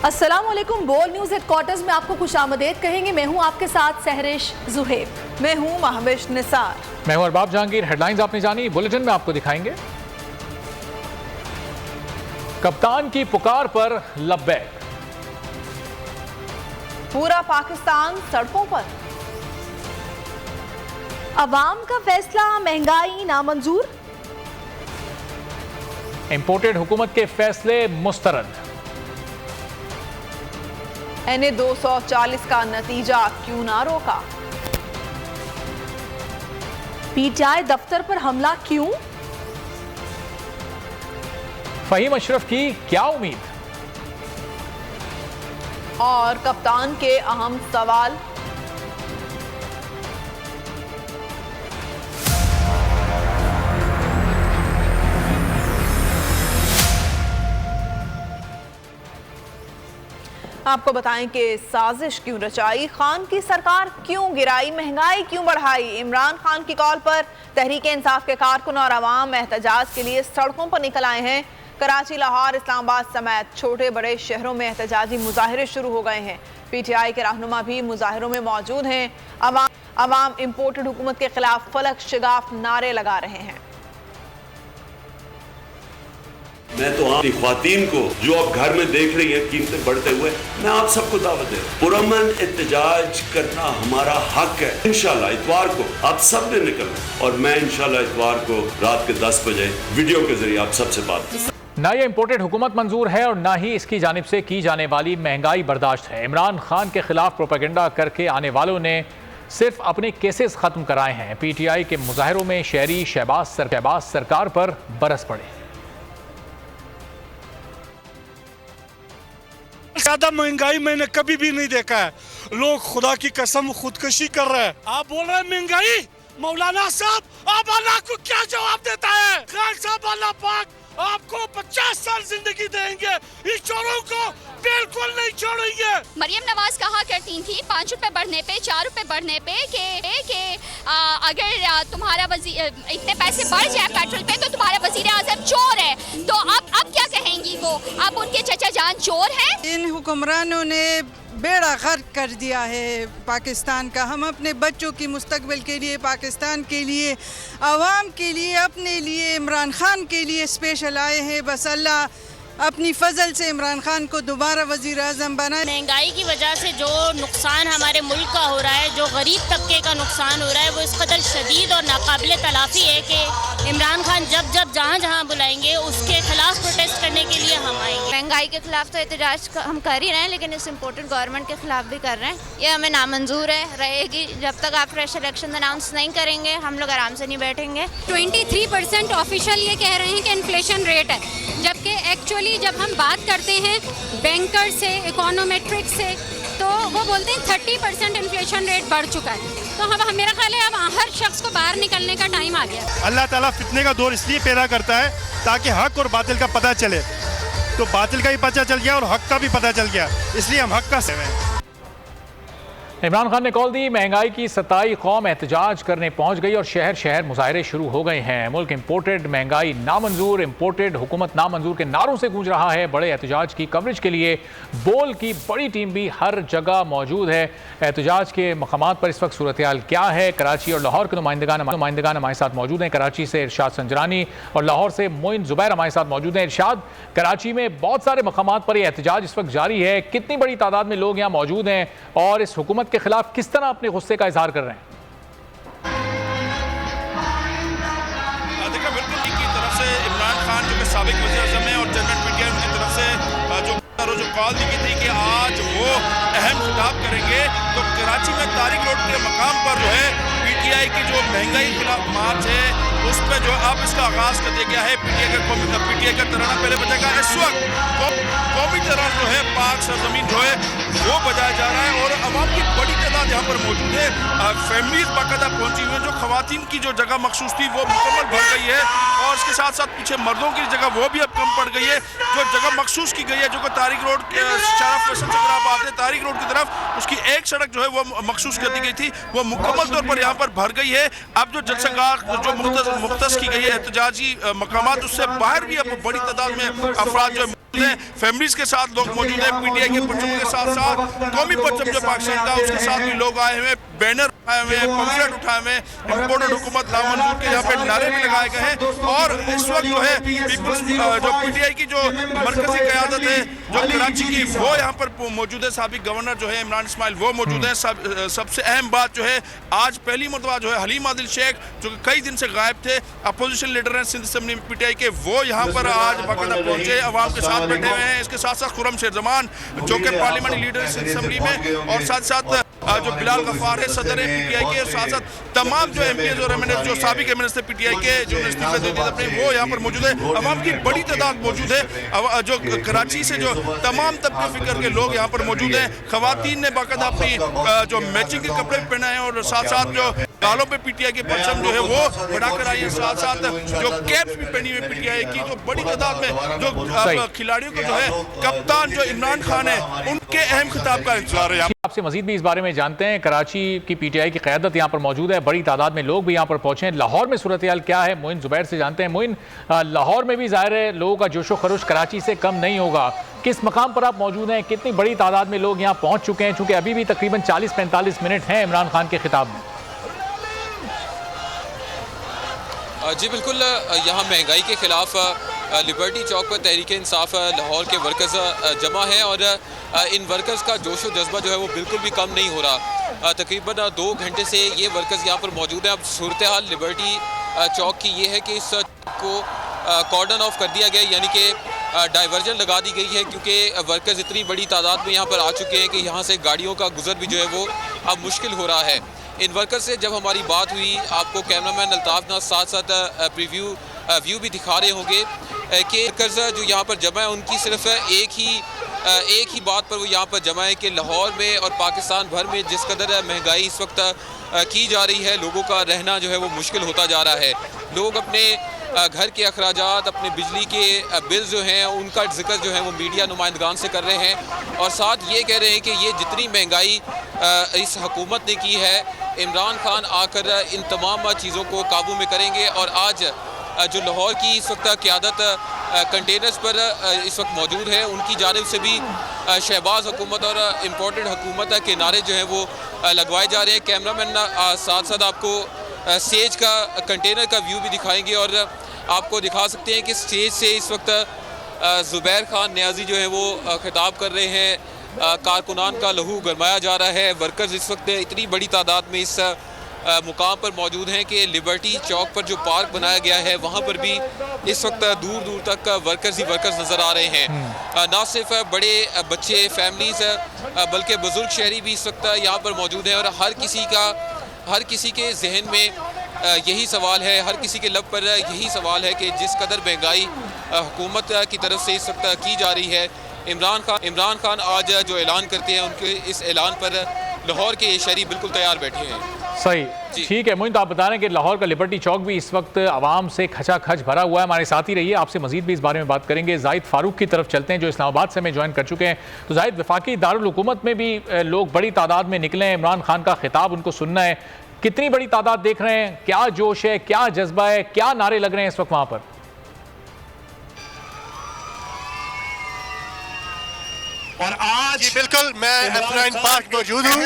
अस्सलामुअलैकुम। बोल news headquarters में आपको खुशामदीद कहेंगे। मैं हूं आपके साथ सहरिश जुहेब। मैं हूं महविश निसार। मैं हूं अरबाब जहांगीर। हेडलाइंस आपने जानी, बुलेटिन में आपको दिखाएंगे। कप्तान की पुकार पर लब्बैक। पूरा पाकिस्तान सड़कों पर। अवाम का फैसला महंगाई नामंजूर। इंपोर्टेड हुकूमत के फैसले मुस्तरद। NA 240 का नतीजा क्यों ना रोका। PTI दफ्तर पर हमला क्यों। फहीम अशरफ की क्या उम्मीद। और कप्तान के अहम सवाल। आपको बताएं कि साजिश क्यों रचाई, खान की सरकार क्यों गिराई, महंगाई क्यों बढ़ाई। इमरान खान की कॉल पर तहरीक इंसाफ के कारकुन और अवाम एहतजाज के लिए सड़कों पर निकल आए हैं। कराची, लाहौर, इस्लामाबाद समेत छोटे बड़े शहरों में एहतजाजी मुजाहिरे शुरू हो गए हैं। PTI के रहनुमा भी मुजाहिरों में मौजूद हैं। अवाम इम्पोर्टेड हुकूमत के खिलाफ फलक शिगाफ नारे लगा रहे हैं। मैं तो आप ख्वातीन को जो आप घर में देख रही हैं कीमतें बढ़ते हुए, मैं आप सबको दावत दे पुरअमन एहतजाज करना हमारा हक है। इंशाल्लाह इतवार को आप सब ने निकलना और मैं इंशाल्लाह इतवार को रात के 10 बजे वीडियो के जरिए आप सबसे बात करूंगा। ना ये इंपोर्टेड हुकूमत मंजूर है और ना ही इसकी जानिब से की जाने वाली महंगाई बर्दाश्त है। इमरान खान के खिलाफ प्रोपेगेंडा करके आने वालों ने सिर्फ अपने केसेस खत्म कराए हैं। PTI के मुजाहिरों में शहरी शहबाज सरकार पर बरस पड़े। ज्यादा महंगाई मैंने कभी भी नहीं देखा है। लोग खुदा की कसम खुदकशी कर रहे हैं। आप बोल रहे हैं महंगाई। मौलाना साहब, आप अल्लाह को क्या जवाब देता है? खान साहब, अल्लाह पाक आपको 50 साल जिंदगी देंगे, इस चोरों को बिल्कुल नहीं छोड़ेंगे। मरियम नवाज कहा करती थी 5 रुपए बढ़ने पे, 4 रुपए बढ़ने पे के अगर तुम्हारा इतने पैसे बढ़ जाए पेट्रोल पे तो तुम्हारा वजीर आजम चोर है। तो अब क्या कहेंगी वो? अब उनके चचा जान चोर हैं। इन हुक्मरानों ने बेड़ा गर्क कर दिया है पाकिस्तान का। हम अपने बच्चों की मुस्तकबिल के लिए, पाकिस्तान के लिए, आवाम के लिए, अपने लिए, इमरान खान के लिए स्पेशल आए हैं। बस अल्लाह अपनी फजल से इमरान खान को दोबारा वजीर आज़म बनाए। महंगाई की वजह से जो नुकसान हमारे मुल्क का हो रहा है, जो गरीब तबके का नुकसान हो रहा है, वो इस कदर शदीद और नाकाबिले तलाफ़ी है कि इमरान खान जब जहाँ बुलाएंगे उसके खिलाफ प्रोटेस्ट करने के लिए हम आएंगे। महंगाई के खिलाफ तो एहतजाज हम कर ही रहे हैं, लेकिन इस इम्पोर्टेड गवर्नमेंट के खिलाफ भी कर रहे हैं। ये हमें नामंजूर है, रहेगी। जब तक आप फ्रेश इलेक्शन अनाउंस नहीं करेंगे हम लोग आराम से नहीं बैठेंगे। 23% ऑफिशियल ये कह रहे हैं कि इन्फ्लेशन रेट है, जबकि एक्चुअली जब हम बात करते हैं बैंकर से, इकोनोमेट्रिक से, तो वो बोलते हैं 30% इन्फ्लेशन रेट बढ़ चुका है। तो अब मेरा ख्याल है अब हर शख्स को बाहर निकलने का टाइम आ गया। अल्लाह ताला फितने का दौर इसलिए पैदा करता है ताकि हक और बातिल का पता चले। तो बातिल का भी पता चल गया और हक का भी पता चल गया, इसलिए हम हक का सेव हैं। इमरान खान ने कॉल दी, महंगाई की सताई कौम एहतजाज करने पहुंच गई और शहर शहर मुजाहिरे शुरू हो गए हैं। मुल्क इंपोर्टेड, महंगाई नामंजूर, इंपोर्टेड हुकूमत नामंजूर के नारों से गूंज रहा है। बड़े एहतजाज की कवरेज के लिए बोल की बड़ी टीम भी हर जगह मौजूद है। एहतजाज के मकामात पर इस वक्त सूरत हाल क्या है? कराची और लाहौर के नुमाइंदगान हमारे साथ मौजूद हैं। कराची से इरशाद संजरानी और लाहौर से मोइन जुबैर हमारे साथ मौजूद हैं। इरशाद, कराची में बहुत सारे मकामात पर यह एहतजाज इस वक्त जारी है। कितनी बड़ी तादाद में लोग यहाँ मौजूद हैं और इस हुकूमत के खिलाफ किस तरह अपने गुस्से का इजहार कर रहे हैं? देखिए, बिल्कुल की तरफ से इमरान खान जो कि साबिक वज़ीर आज़म है और जनरल PTI उनकी तरफ से जो कॉल दी गई थी कि आज वो अहम खिताब करेंगे, तो कराची में तारिक रोड के मकाम पर जो है PTI की जो महंगाई के खिलाफ मार्च है उस पर जो अब इसका आगाज कर दिया गया है। PTI का तराना पहले बजेगा। इस वक्त कौमी तराना जो है पाक सरजमीन जो है वो बजाया जा रहा है और अवाम की बड़ी तादाद यहाँ पर मौजूद है। फैमिलीज बाकायदा पहुंची हुई है। जो खवातीन की जो जगह मखसूस थी वो मुकम्मल भर गई है और इसके साथ साथ पीछे मर्दों की जगह वो भी अब कम पड़ गई है। जो जगह मखसूस की गई है, जो कि तारिक रोड शराफ फैशन से अगर आप आते हैं तारिक रोड की तरफ, उसकी एक सड़क जो है वो मखसूस कर दी गई थी, वो मुकम्मल तौर पर यहाँ पर भर गई है। अब जो जलसागाह जो मुख्तस की गई है एहतजाजी मकामात, उससे बाहर भी अब बड़ी तादाद में अफराद जो फैमिलीज के साथ लोग मौजूद है। पीटीआई के परचमों के साथ साथ कौमी परचम जो पाकिस्तान का उसके साथ भी लोग आए हुए, बैनर उठाए हुए, पंफलेट उठाए हुए, इम्पोर्टेड हुकूमत नामंजूर के यहाँ पे नारे भी लगाए गए हैं। और इस वक्त जो है पीपल्स जो पीटीआई की जो मरकजी क़यादत है जो कराची की, वो यहाँ पर मौजूद है। साबिक गवर्नर जो है इमरान इस्माइल वो मौजूद है। सबसे अहम बात जो है, आज पहली मरतबा जो है हलीम आदिल शेख जो कई दिन से गायब थे, अपोजिशन लीडर हैं सिंध असम्बली पीटीआई के, वो यहाँ पर आज बाकायदा पहुंचे, अवाम के साथ बैठे हुए हैं। इसके साथ साथ खुर्रम शेर जमान जो कि पार्लियामेंट्री लीडर है सिंध असम्बली में, और साथ साथ जो बिलाल गफ्फार है सदर है पीटीआई के, साथ साथ तमाम जो एमपीएस और एमएनएस जो साबिक एमएनएस थे पीटीआई के जो इस्तीफे दे दिए अपने, वो यहाँ पर मौजूद है। अवाम की बड़ी तादाद मौजूद है, जो कराची से जो तमाम तबके फिक्र के लोग यहाँ पर मौजूद हैं। खवातीन ने बाकायदा अपनी जो मैचिंग के कपड़े पहने हैं और साथ साथ जो गालों पे पीटीआई के परचम जो है वो बढ़ाकर आई है, साथ साथ जो कैप्स भी पहनी हुई पीटीआई की। तो बड़ी तादाद में जो खिलाड़ियों को जो है कप्तान जो इमरान खान है उनके अहम खिताब का इंतजार है। आपसे मजीद भी इस बारे में जानते हैं। कराची की पीटीआई की क़यादत यहाँ पर मौजूद है, बड़ी तादाद में लोग भी यहाँ पर पहुंचे हैं। लाहौर में सूरत हाल क्या है, मोइन जुबैर से जानते हैं। मोइन, लाहौर में भी ज़ाहिर है लोगों का जोशो खरोश कराची से कम नहीं होगा, किस मकाम पर आप मौजूद हैं, कितनी बड़ी तादाद में लोग यहाँ पहुँच चुके हैं, चूँकि अभी भी तकरीबन 40-45 मिनट हैं इमरान खान के खिताब में? जी बिल्कुल, यहाँ महंगाई के खिलाफ लिबर्टी चौक पर तहरीक इंसाफ लाहौर के वर्कर्स जमा हैं और इन वर्कर्स का जोश व जज्बा जो है वो बिल्कुल भी कम नहीं हो रहा। तकरीबन 2 घंटे से ये वर्कर्स यहाँ पर मौजूद हैं। अब सूरत हाल लिबर्टी चौक की ये है कि इस को कॉर्डन ऑफ कर दिया गया, यानी कि डाइवर्जन लगा दी गई है, क्योंकि वर्कर्स इतनी बड़ी तादाद में यहाँ पर आ चुके हैं कि यहाँ से गाड़ियों का गुजर भी जो है वो अब मुश्किल हो रहा है। इन वर्कर्स से जब हमारी बात हुई, आपको कैमरामैन अल्ताफ नाज साथ साथ व्यू भी दिखा रहे होंगे कि वर्कर्स जो यहाँ पर जमा है उनकी सिर्फ एक ही बात पर वो यहाँ पर जमा है कि लाहौर में और पाकिस्तान भर में जिस कदर महंगाई इस वक्त की जा रही है, लोगों का रहना जो है वो मुश्किल होता जा रहा है। लोग अपने घर के अखराजात, अपने बिजली के बिल जो हैं उनका जिक्र जो है वो मीडिया नुमाइंदगान से कर रहे हैं और साथ ये कह रहे हैं कि ये जितनी महंगाई इस हुकूमत ने की है, इमरान खान आकर इन तमाम चीज़ों को काबू में करेंगे। और आज जो लाहौर की इस वक्त क़यादत कंटेनर्स पर इस वक्त मौजूद है, उनकी जानिब से भी शहबाज हुकूमत और इम्पोर्टेड हुकूमत के नारे जो हैं वो लगवाए जा रहे हैं। कैमरामैन साथ साथ आपको स्टेज का कंटेनर का व्यू भी दिखाएंगे और आपको दिखा सकते हैं कि स्टेज से इस वक्त ज़ुबैर खान नियाज़ी जो है वो खिताब कर रहे हैं। कारकुनान का लहू गरमाया जा रहा है। वर्कर्स इस वक्त इतनी बड़ी तादाद में इस मुकाम पर मौजूद हैं कि लिबर्टी चौक पर जो पार्क बनाया गया है वहाँ पर भी इस वक्त दूर दूर तक वर्कर्स ही वर्कर्स नज़र आ रहे हैं। ना सिर्फ बड़े बच्चे फैमिलीज़ बल्कि बुज़ुर्ग शहरी भी इस वक्त यहाँ पर मौजूद हैं और हर किसी के जहन में यही सवाल है, हर किसी के लब पर यही सवाल है कि जिस कदर महंगाई हुकूमत की तरफ से इस वक्त की जा रही है, इमरान खान आज जो ऐलान करते हैं उनके इस ऐलान पर लाहौर के शहरी बिल्कुल तैयार बैठे हैं। सही, ठीक है मोइन, तो आप बता रहे हैं कि लाहौर का लिबर्टी चौक भी इस वक्त आवाम से खचाखच भरा हुआ है। हमारे साथ ही रहिए, आपसे मजीद भी इस बारे में बात करेंगे। जाहिद फारूक की तरफ चलते हैं जो इस्लामाबाद से हमें ज्वाइन कर चुके हैं। तो जाहिद, वफाकी दारुल हुकूमत में भी लोग बड़ी तादाद में निकले हैं, इमरान खान का खिताब उनको सुनना है। कितनी बड़ी तादाद देख रहे हैं, क्या जोश है, क्या जज्बा है, क्या नारे लग रहे हैं इस वक्त वहाँ पर? और आज बिल्कुल मैं एफलाइन पार्क मौजूद हूँ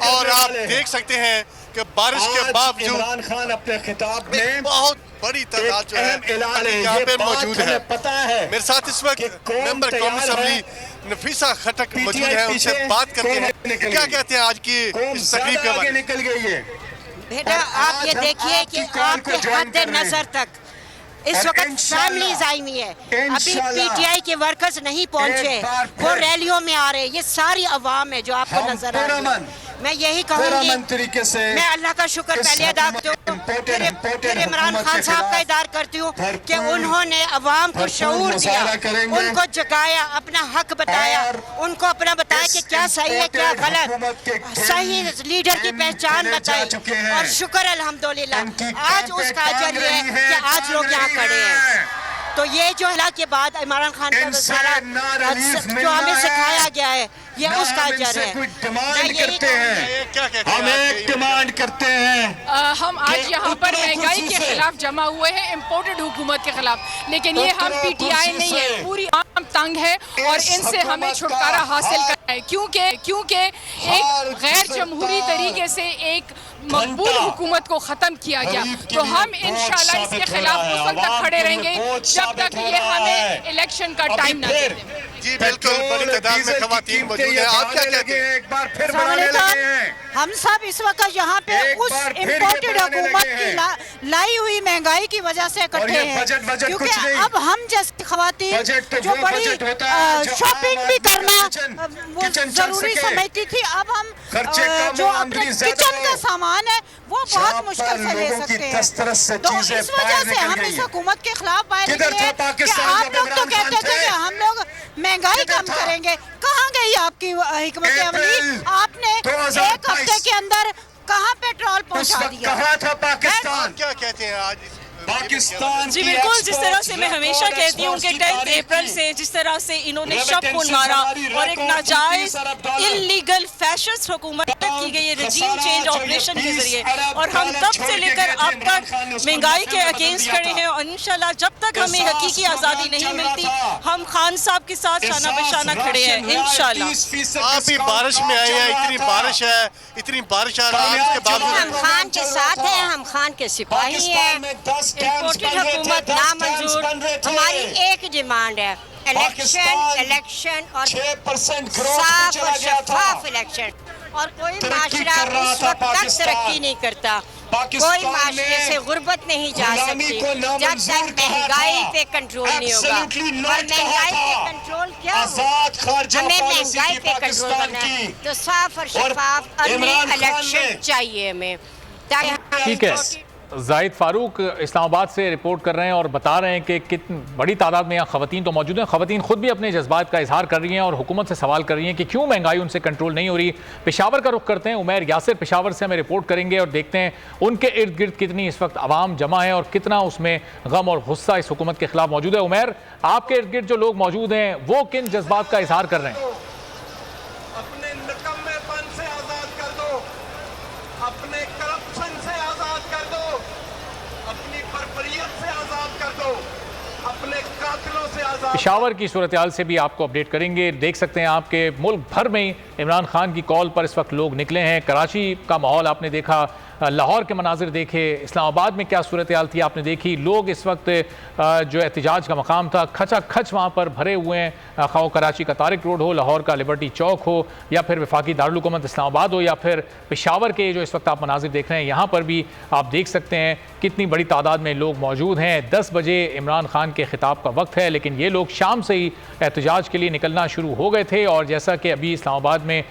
और आप देख सकते हैं कि बारिश के बावजूद इमरान खान अपने खिताब में बहुत बड़ी तादाद जो है यहाँ पे मौजूद है। पता है मेरे साथ इस वक्त मेंबर कौमी असेंबली नफीसा खटक मौजूद है, उनसे बात करते हैं क्या कहते हैं आज की इस तकरीब के बारे में। निकल गई है बेटा, आप ये देखिए कि आपके हद नजर तक इस वक्त फैमिलीज आई हुई है, अभी पीटीआई के वर्कर्स नहीं पहुंचे, वो रैलियों में आ रहे हैं। ये सारी अवाम है जो आपको नजर आ रही है। मैं यही कहूँगी, मैं अल्लाह का शुक्र पहले अदा करती हूँ, फिर इमरान खान साहब का इदार करती हूँ कि उन्होंने अवाम को शऊर दिया, उनको जगाया, अपना हक बताया, उनको अपना बताया कि क्या सही है क्या गलत, सही लीडर की पहचान बताई और शुक्र अल्हम्दुलिल्लाह आज उसका अजर ये है कि आज लोग यहाँ खड़े हैं। तो ये जो अल्लाह के बाद इमरान खान का सारा जो हमें सिखाया गया है ये उसका अजर है। हम एक डिमांड करते हैं, हम आज यहाँ पर महंगाई के खिलाफ जमा हुए हैं, इम्पोर्टेड हुकूमत के खिलाफ, लेकिन ये हम पीटीआई नहीं है, पूरी तंग है और इनसे हमें छुटकारा हासिल करना है, क्योंकि एक गैर जमहूरी तरीके से एक मकबूल हुकूमत को ख़त्म किया गया। तो हम इंशाल्लाह इसके खिलाफ उस वक्त तक खड़े रहेंगे जब तक ये हमें इलेक्शन का टाइम न दे दे। जी बिल्कुल, बड़ी तादाद में खवातीन मौजूद हैं। आप क्या कहते हैं? एक बार फिर बनाने लगे हैं। हम सब इस वक्त यहाँ पे उस इम्पोर्टेड हुकूमत की लाई हुई महंगाई की वजह से इकट्ठे हैं, क्योंकि अब हम जैसी खवातीन जो बड़ी शॉपिंग भी करना वो जरूरी समझती थी, अब हम जो अपने किचन का सामान है वो बहुत मुश्किल से ले सकते हैं। तो इस वजह से हम इस हुकूमत के खिलाफ बाहर निकले कि आप लोग तो कहते थे कि हम लोग महंगाई कम करेंगे। कहाँ गई आपकी हिकमत अमली? आपने एक हफ्ते के अंदर कहाँ पेट्रोल पहुँचा दिया? कहाँ था पाकिस्तान? क्या कहते हैं आज पाकिस्तान? जी बिल्कुल, जिस तरह से मैं हमेशा कहती हूँ कि 10 अप्रैल से जिस तरह से इन्होंने शब खून मारा और एक नाजायज इलीगल फैशिस्ट हुकूमत की गई है रजीम चेंज ऑपरेशन के जरिए, और हम तब से लेकर अब तक महंगाई के अगेंस्ट खड़े हैं। और इंशाल्लाह जब तक हमें हकीकी आज़ादी नहीं मिलती हम खान साहब के साथ शाना बशाना खड़े हैं इंशाल्लाह। आप भी बारिश में आए हैं, इतनी बारिश है, इतनी बारिश आ रही है, उसके बावजूद हम खान के साथ हैं, हम खान के सिपाही हैं। इम्पोर्टेड हुकूमत नामंजूर। हमारी एक डिमांड है इलेक्शन और साफ और शफाफ इलेक्शन। और कोई माशरा उस वक्त तक तरक्की नहीं करता, कोई माशरे से गुर्बत नहीं जा सकती जब तक महंगाई पे कंट्रोल नहीं होगा। और महंगाई पे कंट्रोल क्या होगा? हमें महंगाई पे कंट्रोल करना है तो साफ और शफाफ इलेक्शन चाहिए हमें। ठीक है, जाहिद फारूक इस्लामाबाद से रिपोर्ट कर रहे हैं और बता रहे हैं कि कितनी बड़ी तादाद में यहाँ ख़वातीन तो मौजूद हैं। ख़वातीन खुद भी अपने जज्बात का इजहार कर रही हैं और हुकूमत से सवाल कर रही हैं कि क्यों महंगाई उनसे कंट्रोल नहीं हो रही। पेशावर का रुख करते हैं, उमैर यासिर पेशावर से हमें रिपोर्ट करेंगे और देखते हैं उनके इर्द गिर्द कितनी इस वक्त आवाम जमा है और कितना उसमें गम और गुस्सा इस हुकूमत के खिलाफ मौजूद है। उमैर, आपके इर्द गिर्द जो लोग मौजूद हैं वो किन जज्बात का इजहार कर रहे हैं? अपने निकम्मेपन से आज़ाद कर दो, अपने करप्शन से आज़ाद कर दो, अपनी बर्बरियत से आज़ाद कर दो, अपने कातिलों से आज़ाद। पेशावर की सूरत हाल से भी आपको अपडेट करेंगे। देख सकते हैं आपके मुल्क भर में इमरान खान की कॉल पर इस वक्त लोग निकले हैं। कराची का माहौल आपने देखा, लाहौर के मनाजिर देखे, इस्लामाबाद में क्या सूरत हाल थी आपने देखी। लोग इस वक्त जो एहतजाज का मकाम था खचा खच वहाँ पर भरे हुए हैं, खाओ कराची का तारिक रोड हो, लाहौर का लिबर्टी चौक हो, या फिर वफाकी दारुल हुकूमत इस्लामाबाद हो, या फिर पेशावर के जो इस वक्त आप मनाजिर देख रहे हैं यहाँ पर भी आप देख सकते हैं कितनी बड़ी तादाद में लोग मौजूद हैं। 10 बजे इमरान खान के खिताब का वक्त है, लेकिन ये लोग शाम से ही एहतजाज के लिए निकलना शुरू हो गए थे। और जैसा कि अभी इस्लामाबाद में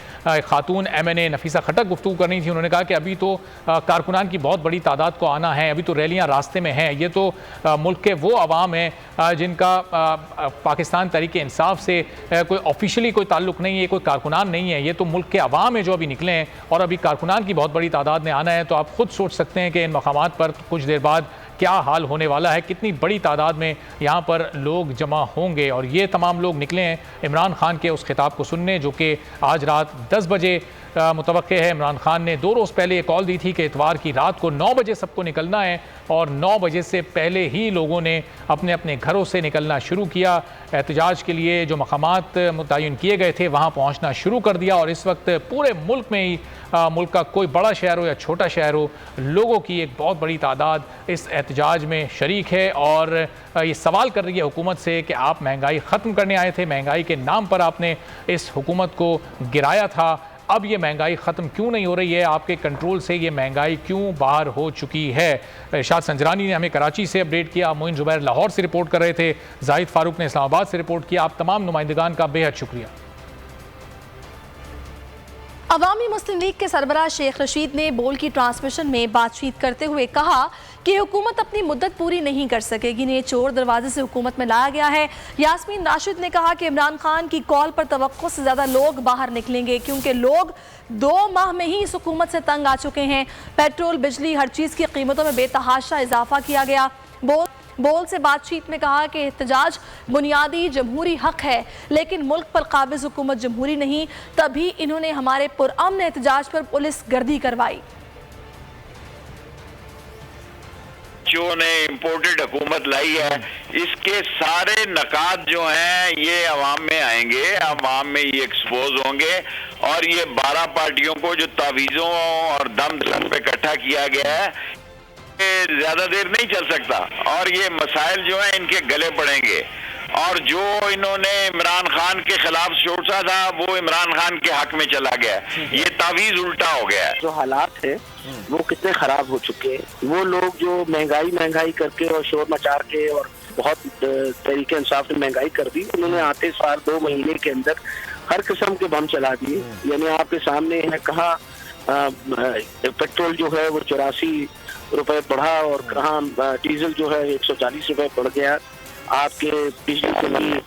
खातून MNA नफीसा खटक गुफ्तगू करनी थी, उन्होंने कहा कि अभी तो कारकुनान की बहुत बड़ी तादाद को आना है, अभी तो रैलियां रास्ते में हैं। ये तो मुल्क के वो अवाम हैं जिनका पाकिस्तान तहरीक इंसाफ से कोई ऑफिशियली कोई ताल्लुक़ नहीं है, कोई कारकुनान नहीं है, ये तो मुल्क के अवाम है जो अभी निकले हैं और अभी कारकुनान की बहुत बड़ी तादाद में आना है। तो आप खुद सोच सकते हैं कि इन मकामात पर कुछ देर बाद क्या हाल होने वाला है, कितनी बड़ी तादाद में यहाँ पर लोग जमा होंगे। और ये तमाम लोग निकले हैं इमरान खान के उस खिताब को सुनने जो कि आज रात 10 बजे मुतवक्के है। इमरान खान ने 2 रोज़ पहले ये कॉल दी थी कि इतवार की रात को 9 बजे सबको निकलना है और 9 बजे से पहले ही लोगों ने अपने अपने घरों से निकलना शुरू किया। एहतजाज के लिए जो मकामात मुतय्यन किए गए थे वहाँ पहुँचना शुरू कर दिया और इस वक्त पूरे मुल्क में ही मुल्क का कोई बड़ा शहर हो या छोटा शहर हो, लोगों की एक बहुत बड़ी तादाद इस एहतजाज में शरीक है और ये सवाल कर रही है हुकूमत से कि आप महंगाई ख़त्म करने आए थे, महंगाई के नाम पर आपने इस हुकूमत को गिराया था, अब ये महंगाई ख़त्म क्यों नहीं हो रही है, आपके कंट्रोल से ये महंगाई क्यों बाहर हो चुकी है। शाद संजरानी ने हमें कराची से अपडेट किया, मोइन जुबैर लाहौर से रिपोर्ट कर रहे थे, जाहिद फारूक ने इस्लामाबाद से रिपोर्ट किया। आप तमाम नुमाइंदगान का बेहद शुक्रिया। अवामी मुस्लिम लीग के सरबराह शेख रशीद ने बोल की ट्रांसमिशन में बातचीत करते हुए कहा कि हुकूमत अपनी मुद्दत पूरी नहीं कर सकेगी, इन्हें चोर दरवाजे से हुकूमत में लाया गया है। यास्मीन राशिद ने कहा कि इमरान खान की कॉल पर तवक्को से ज़्यादा लोग बाहर निकलेंगे क्योंकि लोग 2 माह में ही इस हुकूमत से तंग आ चुके हैं। पेट्रोल, बिजली, हर चीज़ की कीमतों में बेतहाशा इजाफा किया गया। बोल से बातचीत में कहा कि एहतजाज बुनियादी जमहूरी हक है लेकिन मुल्क पर काबिज हुकूमत जमहूरी नहीं, तभी इन्होंने हमारे पुरअमन एहतजाज पर पुलिस गर्दी करवाई। जो ने इम्पोर्टेड हुकूमत लाई है, इसके सारे नकात जो हैं ये अवाम में आएंगे, अवाम में ये एक्सपोज होंगे और ये 12 पार्टियों को जो तावीज़ों और दम दलन पे इकट्ठा किया गया है, ये ज्यादा देर नहीं चल सकता और ये मसाइल जो हैं इनके गले पड़ेंगे। और जो इन्होंने इमरान खान के खिलाफ सोचा था वो इमरान खान के हक में चला गया, ये तावीज उल्टा हो गया है। जो हालात है वो कितने खराब हो चुके हैं, वो लोग जो महंगाई करके और शोर मचा के और बहुत तरीके इंसाफ ने महंगाई कर दी, उन्होंने आते साल 2 महीने के अंदर हर किस्म के बम चला दिए। यानी आपके सामने है, कहा पेट्रोल जो है वो 84 रुपए बढ़ा और कहाँ डीजल जो है 140 रुपए बढ़ गया, आपके बिजली के बिल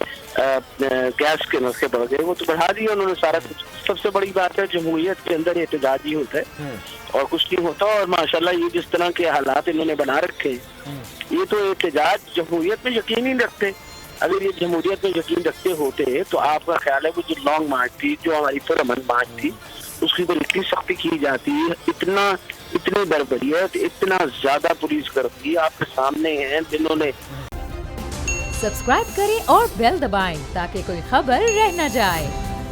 गैस के नरखे बढ़ गए, वो तो बढ़ा दिए उन्होंने सारा कुछ। सबसे बड़ी बात है जमहूरियत के अंदर एहतजाज ही होता है और कुछ नहीं होता। और माशाल्लाह ये जिस तरह के हालात इन्होंने बना रखे हैं, ये तो एहतजाज जमहूरियत में यकीन ही रखते। अगर ये जमहूरियत में यकीन रखते होते तो आपका ख्याल है वो जो लॉन्ग मार्च थी, जो हमारी पुरअमन मार्च थी, उसकी पर इतनी सख्ती की जाती है, इतनी बर्बरियत, इतना ज्यादा पुलिस करती आपके सामने है जिन्होंने। सब्सक्राइब करें और बेल दबाएं ताकि कोई खबर रह न जाए।